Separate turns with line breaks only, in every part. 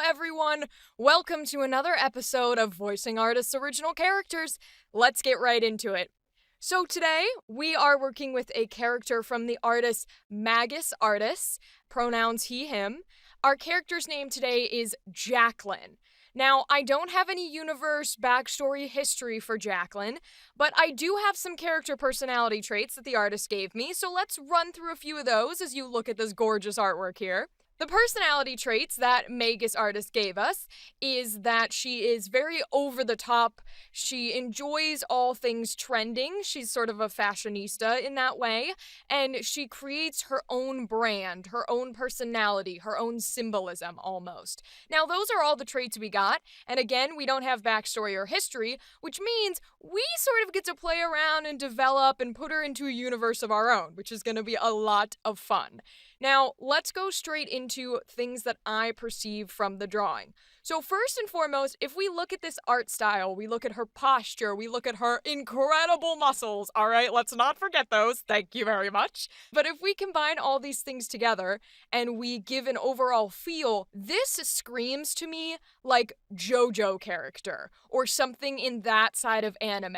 everyone! Welcome to another episode of Voicing Artists' Original Characters. Let's get right into it. So today, we are working with a character from the artist MagusArtus, pronouns he, him. Our character's name today is Jacqueline. Now, I don't have any universe, backstory, history for Jacqueline, but I do have some character personality traits that the artist gave me, so let's run through a few of those as you look at this gorgeous artwork here. The personality traits that MagusArtus gave us is that she is very over the top. She enjoys all things trending. She's sort of a fashionista in that way. And she creates her own brand, her own personality, her own symbolism almost. Now, those are all the traits we got. And again, we don't have backstory or history, which means we sort of get to play around and develop and put her into a universe of our own, which is going to be a lot of fun. Now, let's go straight into things that I perceive from the drawing. So first and foremost, if we look at this art style, we look at her posture, we look at her incredible muscles, all right? Let's not forget those, thank you very much. But if we combine all these things together and we give an overall feel, this screams to me like JoJo character or something in that side of anime,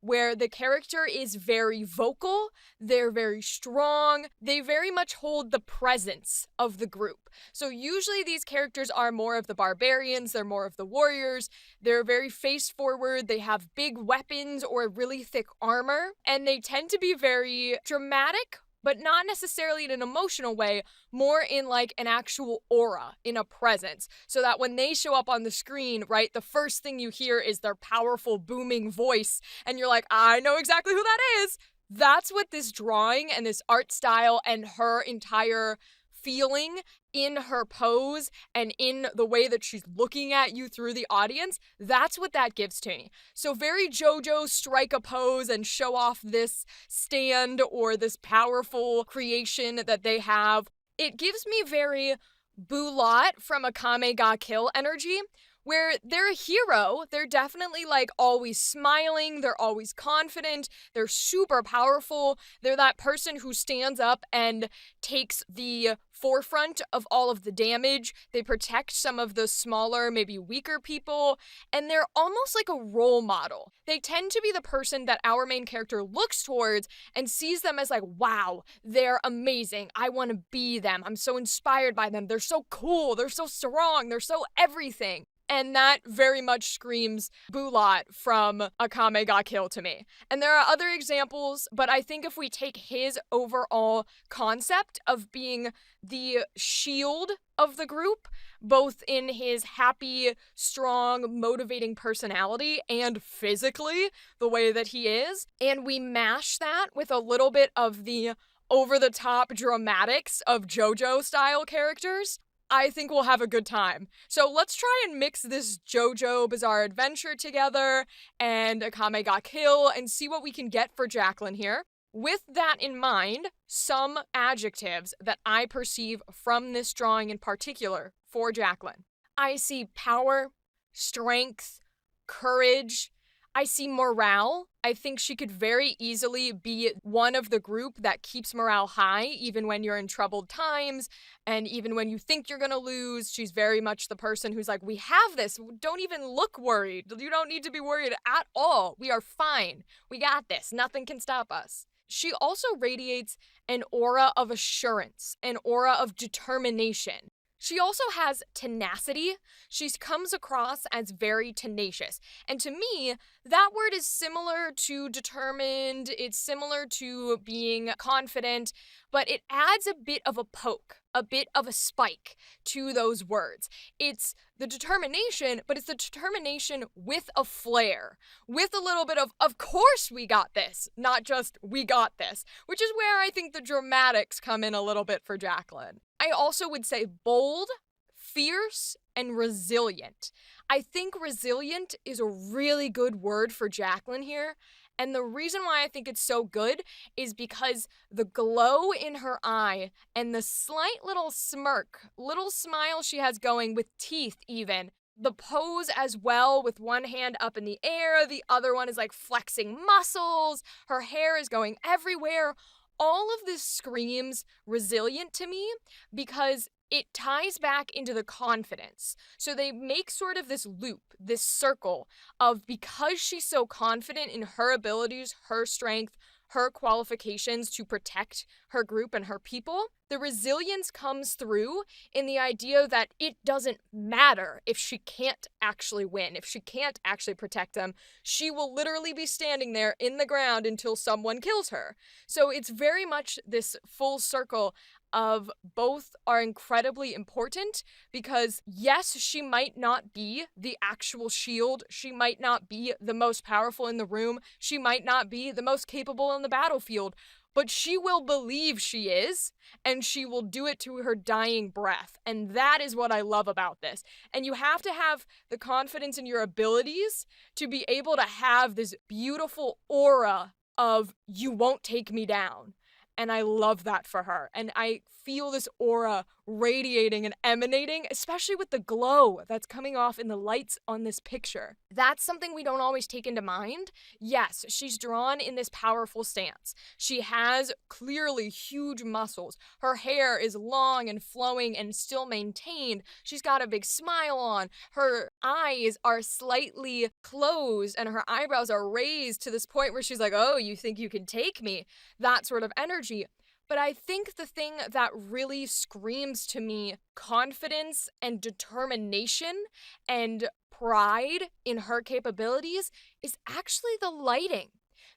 where the character is very vocal, they're very strong, they very much hold the presence of the group. So usually these characters are more of the barbarians, they're more of the warriors, they're very face forward, they have big weapons or really thick armor, and they tend to be very dramatic, but not necessarily in an emotional way, more in like an actual aura, in a presence, so that when they show up on the screen, right, the first thing you hear is their powerful booming voice, and you're like, I know exactly who that is. That's what this drawing and this art style and her entire feeling in her pose and in the way that she's looking at you through the audience, that's what that gives to me. So very JoJo, strike a pose and show off this stand or this powerful creation that they have. It gives me very Bulat from Akame ga Kill energy, where they're a hero, they're definitely like always smiling, they're always confident, they're super powerful, they're that person who stands up and takes the forefront of all of the damage, they protect some of the smaller, maybe weaker people, and they're almost like a role model. They tend to be the person that our main character looks towards and sees them as like, wow, they're amazing, I want to be them, I'm so inspired by them, they're so cool, they're so strong, they're so everything. And that very much screams Bulat from Akame ga Kill to me. And there are other examples, but I think if we take his overall concept of being the shield of the group, both in his happy, strong, motivating personality and physically, the way that he is, and we mash that with a little bit of the over-the-top dramatics of JoJo-style characters, I think we'll have a good time. So let's try and mix this JoJo Bizarre Adventure together and Akame ga Kill and see what we can get for Jacqueline here. With that in mind, some adjectives that I perceive from this drawing in particular for Jacqueline. I see power, strength, courage. I see morale. I think she could very easily be one of the group that keeps morale high, even when you're in troubled times, and even when you think you're gonna lose. She's very much the person who's like, we have this, don't even look worried. You don't need to be worried at all. We are fine. We got this. Nothing can stop us. She also radiates an aura of assurance, an aura of determination. She also has tenacity. She comes across as very tenacious. And to me, that word is similar to determined, it's similar to being confident, but it adds a bit of a poke, a bit of a spike to those words. It's the determination, but it's the determination with a flair, with a little bit of course we got this, not just we got this, which is where I think the dramatics come in a little bit for Jacqueline. I also would say bold, fierce, and resilient. I think resilient is a really good word for Jacqueline here. And the reason why I think it's so good is because the glow in her eye and the slight little smirk, little smile she has going with teeth even, the pose as well with one hand up in the air, the other one is like flexing muscles, her hair is going everywhere. All of this screams resilient to me because it ties back into the confidence. So they make sort of this loop, this circle of, because she's so confident in her abilities, her strength, her qualifications to protect her group and her people, the resilience comes through in the idea that it doesn't matter if she can't actually win, if she can't actually protect them. She will literally be standing there in the ground until someone kills her. So it's very much this full circle of both are incredibly important, because yes, she might not be the actual shield, she might not be the most powerful in the room, she might not be the most capable on the battlefield, but she will believe she is, and she will do it to her dying breath. And that is what I love about this. And you have to have the confidence in your abilities to be able to have this beautiful aura of, you won't take me down. And I love that for her. And I feel this aura radiating and emanating, especially with the glow that's coming off in the lights on this picture. That's something we don't always take into mind. Yes, she's drawn in this powerful stance. She has clearly huge muscles. Her hair is long and flowing and still maintained. She's got a big smile on. Her eyes are slightly closed and her eyebrows are raised to this point where she's like, oh, you think you can take me? That sort of energy. But I think the thing that really screams to me confidence and determination and pride in her capabilities is actually the lighting.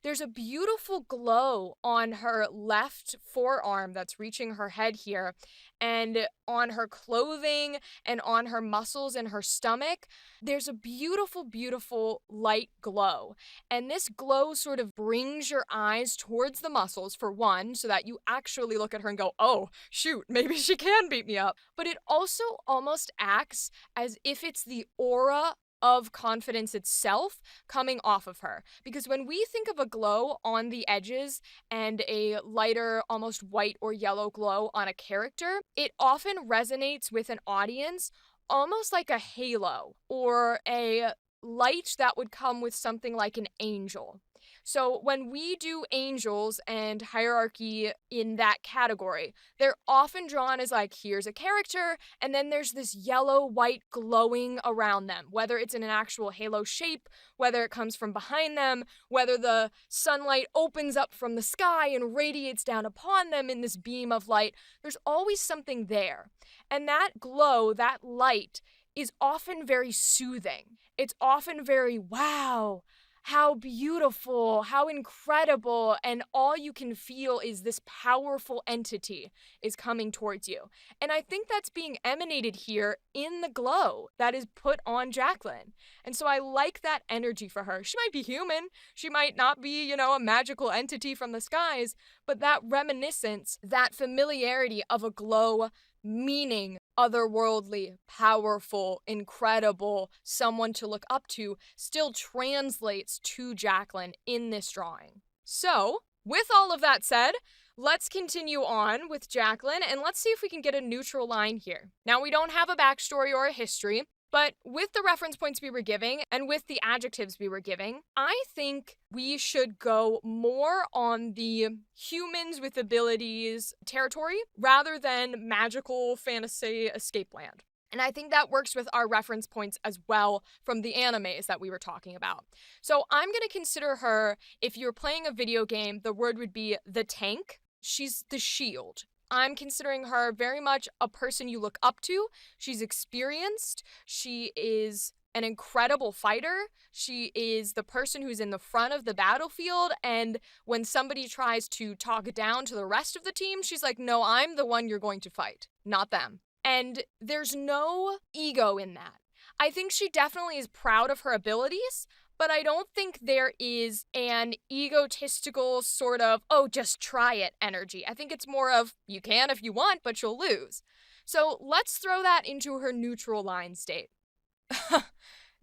There's a beautiful glow on her left forearm that's reaching her head here, and on her clothing and on her muscles and her stomach. There's a beautiful, beautiful light glow. And this glow sort of brings your eyes towards the muscles, for one, so that you actually look at her and go, oh, shoot, maybe she can beat me up. But it also almost acts as if it's the aura of confidence itself coming off of her. Because when we think of a glow on the edges and a lighter, almost white or yellow glow on a character, it often resonates with an audience almost like a halo or a light that would come with something like an angel. So when we do angels and hierarchy in that category, they're often drawn as like, here's a character, and then there's this yellow-white glowing around them, whether it's in an actual halo shape, whether it comes from behind them, whether the sunlight opens up from the sky and radiates down upon them in this beam of light. There's always something there. And that glow, that light, is often very soothing. It's often very, wow, how beautiful, how incredible, and all you can feel is this powerful entity is coming towards you. And I think that's being emanated here in the glow that is put on Jacqueline. And so I like that energy for her. She might be human, she might not be, a magical entity from the skies, but that reminiscence, that familiarity of a glow meaning otherworldly, powerful, incredible, someone to look up to, still translates to Jacqueline in this drawing. So, with all of that said, let's continue on with Jacqueline, and let's see if we can get a neutral line here. Now, we don't have a backstory or a history, but with the reference points we were giving and with the adjectives we were giving, I think we should go more on the humans with abilities territory rather than magical fantasy escape land. And I think that works with our reference points as well from the animes that we were talking about. So I'm going to consider her, if you're playing a video game, the word would be the tank. She's the shield. I'm considering her very much a person you look up to. She's experienced. She is an incredible fighter. She is the person who's in the front of the battlefield, and when somebody tries to talk down to the rest of the team, she's like, no, I'm the one you're going to fight, not them. And there's no ego in that. I think she definitely is proud of her abilities, but I don't think there is an egotistical sort of, oh, just try it energy. I think it's more of, you can if you want, but you'll lose. So let's throw that into her neutral line state.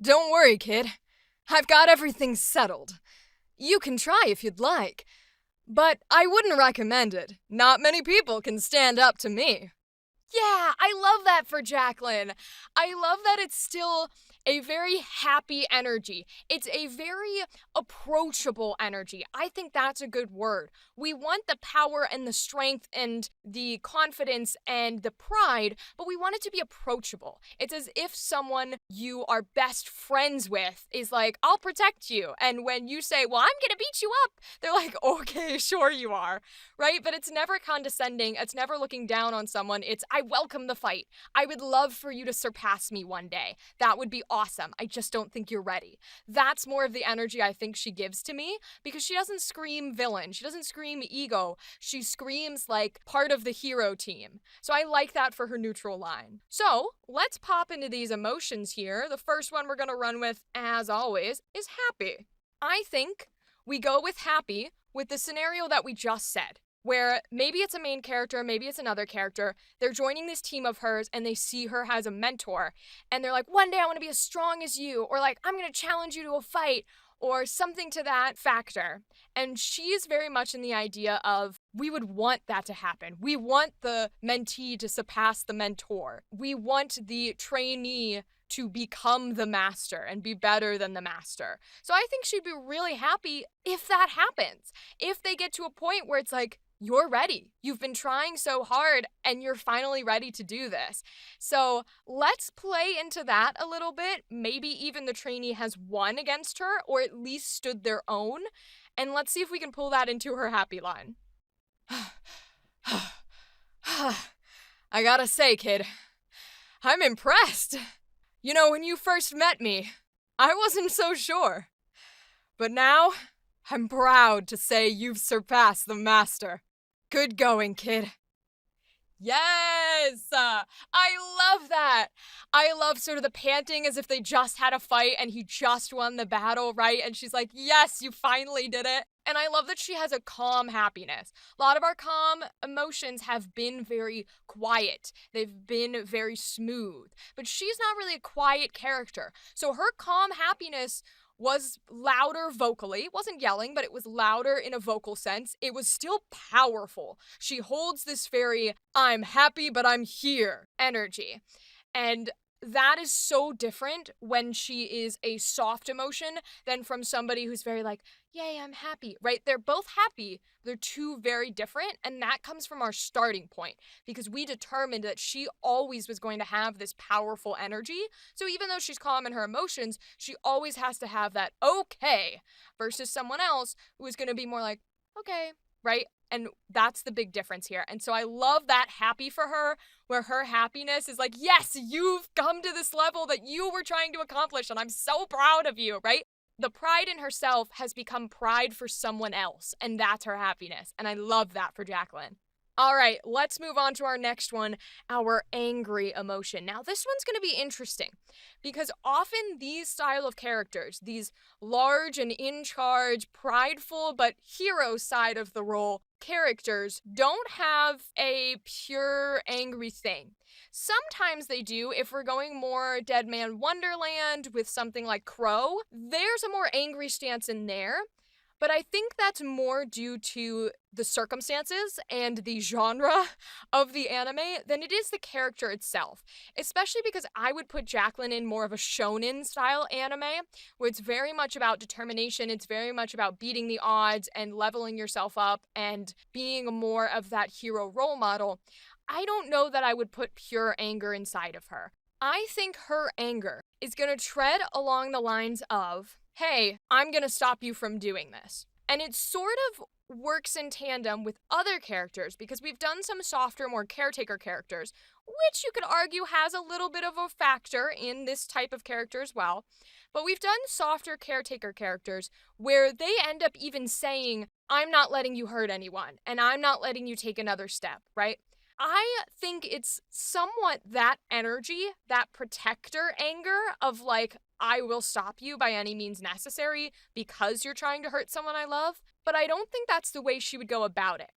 Don't worry, kid. I've got everything settled. You can try if you'd like, but I wouldn't recommend it. Not many people can stand up to me. Yeah, I love that for Jacqueline. I love that it's still a very happy energy. It's a very approachable energy. I think that's a good word. We want the power and the strength and the confidence and the pride, but we want it to be approachable. It's as if someone you are best friends with is like, I'll protect you. And when you say, well, I'm gonna beat you up, they're like, okay, sure you are, right? But it's never condescending. It's never looking down on someone. It's, I welcome the fight. I would love for you to surpass me one day. That would be awesome. I just don't think you're ready. That's more of the energy I think she gives to me, because she doesn't scream villain. She doesn't scream ego. She screams like part of the hero team. So I like that for her neutral line. So let's pop into these emotions here. The first one we're going to run with, as always, is happy. I think we go with happy with the scenario that we just said, where maybe it's a main character, maybe it's another character. They're joining this team of hers and they see her as a mentor. And they're like, one day I want to be as strong as you. Or like, I'm going to challenge you to a fight. Or something to that factor. And she's very much in the idea of, we would want that to happen. We want the mentee to surpass the mentor. We want the trainee to become the master and be better than the master. So I think she'd be really happy if that happens. If they get to a point where it's like, you're ready. You've been trying so hard and you're finally ready to do this. So let's play into that a little bit. Maybe even the trainee has won against her or at least stood their own. And let's see if we can pull that into her happy line. I gotta say, kid, I'm impressed. You know, when you first met me, I wasn't so sure. But now, I'm proud to say you've surpassed the master. Good going, kid. Yes! I love that. I love sort of the panting as if they just had a fight and he just won the battle, right? And she's like, yes, you finally did it. And I love that she has a calm happiness. A lot of our calm emotions have been very quiet. They've been very smooth. But she's not really a quiet character. So her calm happiness was louder vocally. It wasn't yelling, but it was louder in a vocal sense. It was still powerful. She holds this very, I'm happy, but I'm here energy. And that is so different when she is a soft emotion than from somebody who's very like, yay, I'm happy, right? They're both happy. They're two very different. And that comes from our starting point because we determined that she always was going to have this powerful energy. So even though she's calm in her emotions, she always has to have that okay versus someone else who is going to be more like, okay, right? And that's the big difference here. And so I love that happy for her, where her happiness is like, yes, you've come to this level that you were trying to accomplish, and I'm so proud of you, right? The pride in herself has become pride for someone else, and that's her happiness. And I love that for Jacqueline. All right, let's move on to our next one, our angry emotion. Now, this one's going to be interesting because often these style of characters, these large and in charge, prideful but hero side of the role characters don't have a pure angry thing. Sometimes they do. If we're going more Dead Man Wonderland with something like Crow, there's a more angry stance in there. But I think that's more due to the circumstances and the genre of the anime than it is the character itself. Especially because I would put Jacqueline in more of a shonen style anime, where it's very much about determination, it's very much about beating the odds and leveling yourself up and being more of that hero role model. I don't know that I would put pure anger inside of her. I think her anger is going to tread along the lines of, hey, I'm going to stop you from doing this. And it sort of works in tandem with other characters because we've done some softer, more caretaker characters, which you could argue has a little bit of a factor in this type of character as well. But we've done softer caretaker characters where they end up even saying, I'm not letting you hurt anyone and I'm not letting you take another step, right? I think it's somewhat that energy, that protector anger of like, I will stop you by any means necessary because you're trying to hurt someone I love. But I don't think that's the way she would go about it.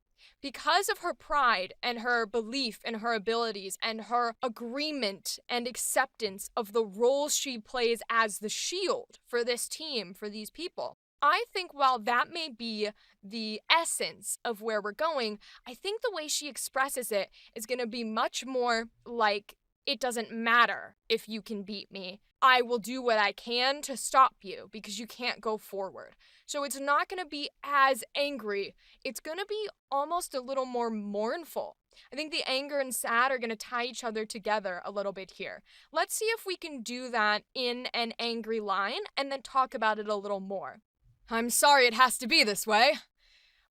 Because of her pride and her belief in her abilities and her agreement and acceptance of the role she plays as the shield for this team, for these people, I think while that may be the essence of where we're going, I think the way she expresses it is going to be much more like, it doesn't matter if you can beat me. I will do what I can to stop you because you can't go forward. So it's not going to be as angry. It's going to be almost a little more mournful. I think the anger and sad are going to tie each other together a little bit here. Let's see if we can do that in an angry line and then talk about it a little more. I'm sorry it has to be this way,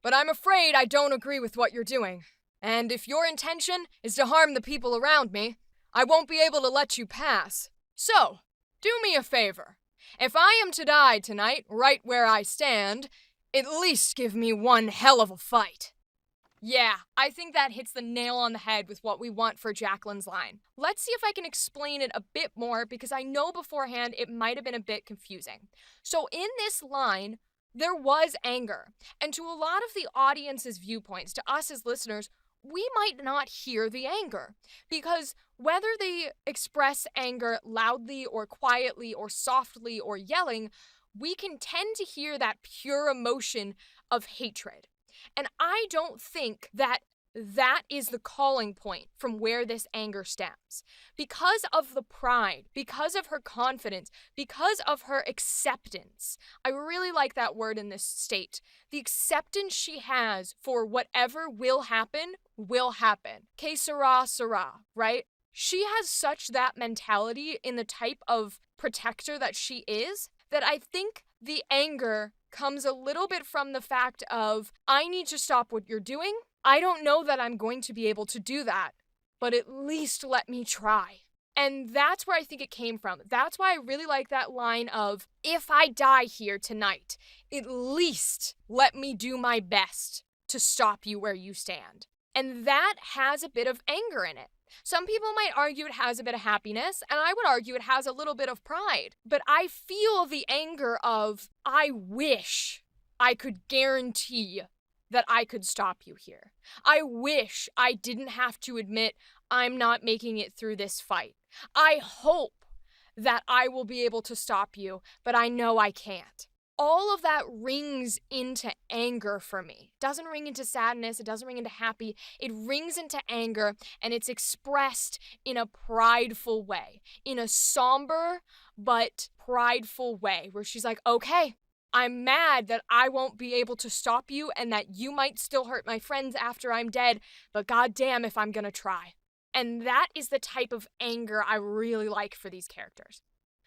but I'm afraid I don't agree with what you're doing. And if your intention is to harm the people around me, I won't be able to let you pass. So, do me a favor. If I am to die tonight, right where I stand, at least give me one hell of a fight. Yeah, I think that hits the nail on the head with what we want for Jacqueline's line. Let's see if I can explain it a bit more because I know beforehand it might have been a bit confusing. So in this line, there was anger. And to a lot of the audience's viewpoints, to us as listeners, we might not hear the anger because whether they express anger loudly or quietly or softly or yelling, we can tend to hear that pure emotion of hatred. And I don't think that is the calling point from where this anger stems. Because of the pride, because of her confidence, because of her acceptance. I really like that word in this state. The acceptance she has for whatever will happen, Que sera, sera, right? She has such that mentality in the type of protector that she is that I think the anger comes a little bit from the fact of, I need to stop what you're doing. I don't know that I'm going to be able to do that, but at least let me try. And that's where I think it came from. That's why I really like that line of, if I die here tonight, at least let me do my best to stop you where you stand. And that has a bit of anger in it. Some people might argue it has a bit of happiness, and I would argue it has a little bit of pride. But I feel the anger of, I wish I could guarantee that I could stop you here. I wish I didn't have to admit I'm not making it through this fight. I hope that I will be able to stop you, but I know I can't. All of that rings into anger for me. It doesn't ring into sadness. It doesn't ring into happy. It rings into anger, and it's expressed in a prideful way, in a somber but prideful way, where she's like, okay, I'm mad that I won't be able to stop you and that you might still hurt my friends after I'm dead, but goddamn if I'm gonna try. And that is the type of anger I really like for these characters.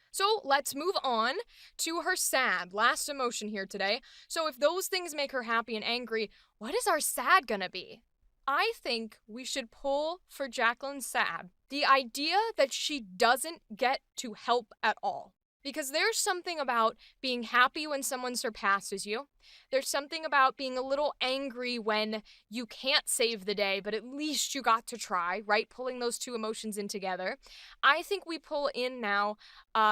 So let's move on to her sad, last emotion here today. So if those things make her happy and angry, what is our sad gonna be? I think we should pull for Jacqueline's sad the idea that she doesn't get to help at all. Because there's something about being happy when someone surpasses you. There's something about being a little angry when you can't save the day, but at least you got to try, right? Pulling those two emotions in together. I think we pull in now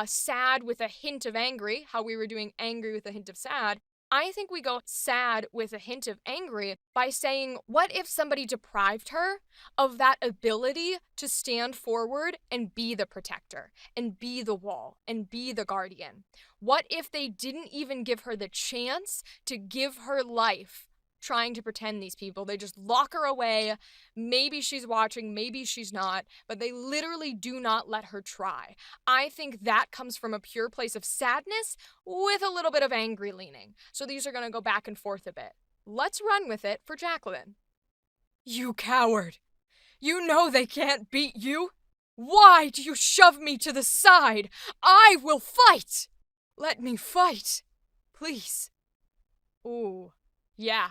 sad with a hint of angry, how we were doing angry with a hint of sad. I think we go sad with a hint of angry by saying, what if somebody deprived her of that ability to stand forward and be the protector, and be the wall, and be the guardian? What if they didn't even give her the chance to give her life trying to pretend these people? They just lock her away. Maybe she's watching, maybe she's not, but they literally do not let her try. I think that comes from a pure place of sadness with a little bit of angry leaning. So these are going to go back and forth a bit. Let's run with it for Jacqueline. You coward! You know they can't beat you! Why do you shove me to the side? I will fight! Let me fight, please. Ooh, yeah.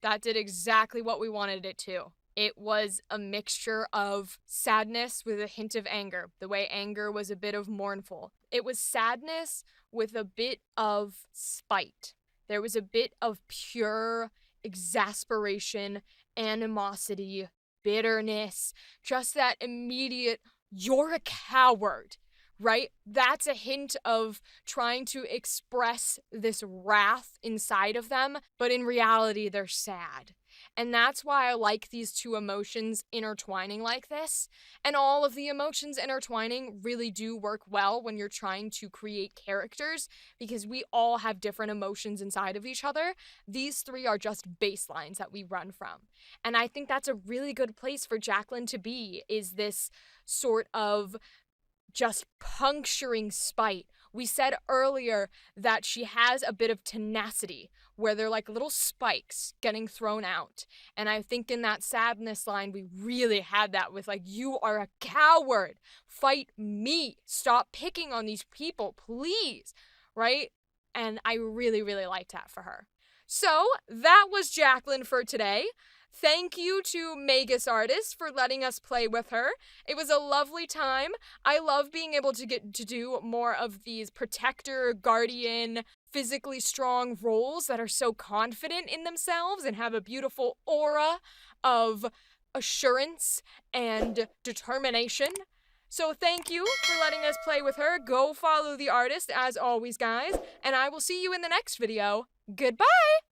That did exactly what we wanted it to. It was a mixture of sadness with a hint of anger, the way anger was a bit of mournful. It was sadness with a bit of spite. There was a bit of pure exasperation, animosity, bitterness, just that immediate, you're a coward. Right? That's a hint of trying to express this wrath inside of them, but in reality, they're sad. And that's why I like these two emotions intertwining like this. And all of the emotions intertwining really do work well when you're trying to create characters, because we all have different emotions inside of each other. These three are just baselines that we run from. And I think that's a really good place for Jacqueline to be, is this sort of just puncturing spite. We said earlier that she has a bit of tenacity, where they're like little spikes getting thrown out. And I think in that sadness line, we really had that with like, you are a coward. Fight me. Stop picking on these people, please. Right? And I really, really liked that for her. So that was Jacqueline for today. Thank you to MagusArtus for letting us play with her. It was a lovely time. I love being able to get to do more of these protector, guardian, physically strong roles that are so confident in themselves and have a beautiful aura of assurance and determination. So thank you for letting us play with her. Go follow the artist as always, guys, and I will see you in the next video. Goodbye!